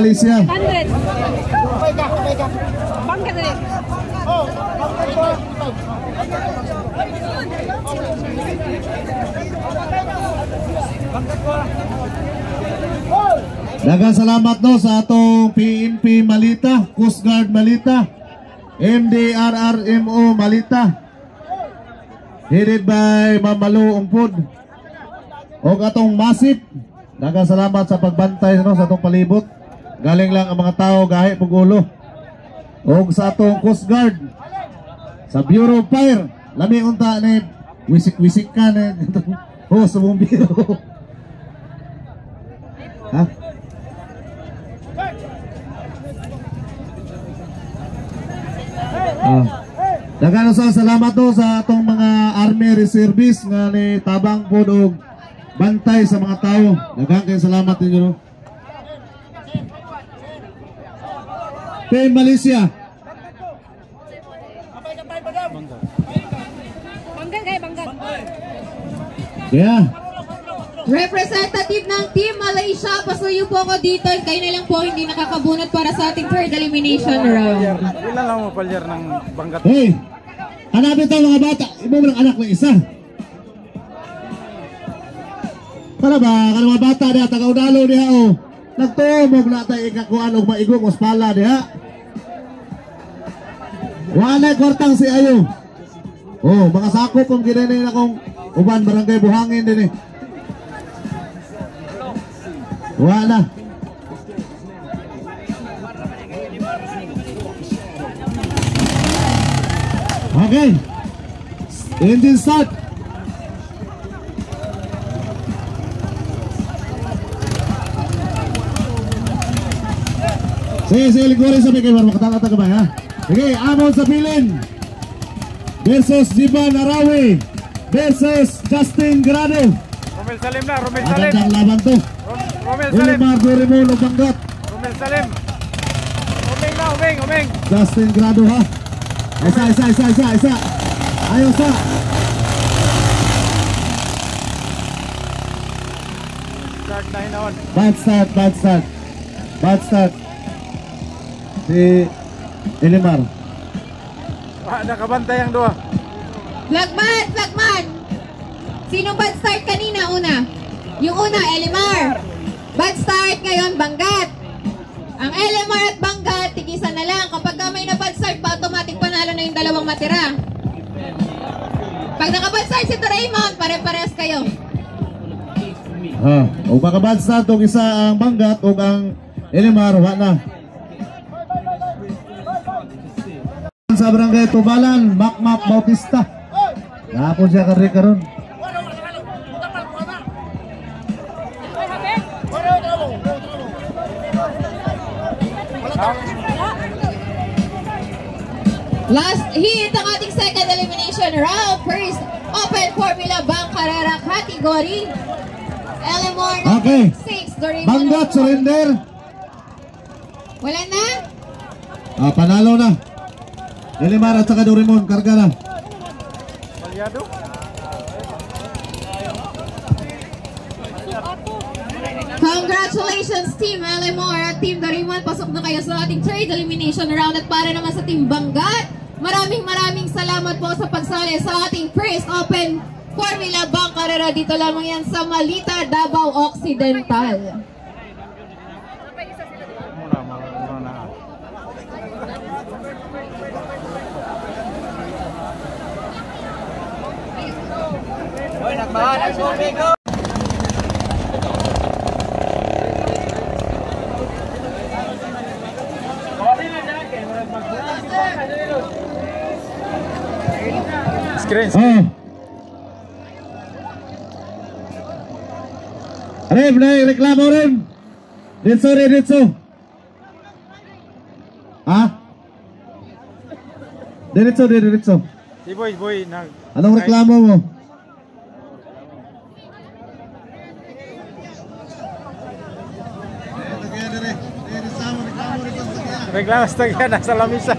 Malaysia. 100. Bangga dali. Daghang salamat no sa atong PNP Malita, Coast Guard Malita, MDRRMO Malita, headed by Ma'am Malu Ungpod, o atong Masip. Daghang salamat sa pagbantay no sa atong palibot. Galing lang ang mga tao gahi pugulo. O sa atong Coast Guard, sa Bureau of Fire, lami unta ni wisik-wisik ka na oh sa bumbiro. Ha? Daghang salamat do sa atong mga Army Reservists nga ni tabang pod og bantay sa mga tao. Daghang kay salamat ninyo. Team Malaysia. Bangga. Yeah. Representative ng Team Malaysia, pasuyo po ako dito. Kayo na lang po hindi nakakabunot para sa ating third elimination round. Ilan lang mo palyar ng banggat? Hey, hanapin ito mga bata. Iba mo ng anak ng isa. Para ba? Kan mga bata diha, taga-udalo diha o. Nagtuomog na tayo ikakuan og maigong ospala diha. Walay kwartang si Ayo. Oh, mga sakop kung gininin akong uban barangay Buhangin din eh. Wala. Okay. Engine start. Sige, lingkurin sa may kayo. Makatata ka ba ha? Sige, Amon sa pilin. Versus Jiban Arawi. Versus Justin Grado. Romel Salim na, Romel Salim. Agandang laban to. Romel Salim. Ulimar Dorimon o Banggat. Romel Salim. Umeng na, umeng. Justin Grado ha. Isa. Ayaw sa. Start na hinaon. Bad start. Si Elimar. Nakabantay ang dua. Flagman! Sinong bad start kanina una? Yung una, Elimar. Bad start ngayon, Banggat. Ang Elimar at Banggat, tigisan na lang. Kapag may na bad start pa, automatic panalo na yung dalawang matira. Pag naka-bad start si Raymond, pare-pares kayo. O baka bad start o isa ang Banggat o ang Elimar, wala na. Sa barangay Tubalan, Makmak Bautista. Napon siya karon. Last hit ang ating second elimination round. First, open formula bang karera category. Elimar Okay. 6. Banggat, surrender. Wala na? Panalo na. Elimar at saka Dorimon, karga na. Palyado. Congratulations Team Elimar at Team Dorimon. Pasok na kayo sa ating third elimination round. At para naman sa Team Banggat, maraming salamat po sa pagsali sa ating first open formula bang karera. Dito lamang yan sa Malita, Davao Occidental. Screen. Rem, reklamo Rem. Ditso. Diretso. Si boy Anong reklamo mo? reklamo sa nasa lamisa.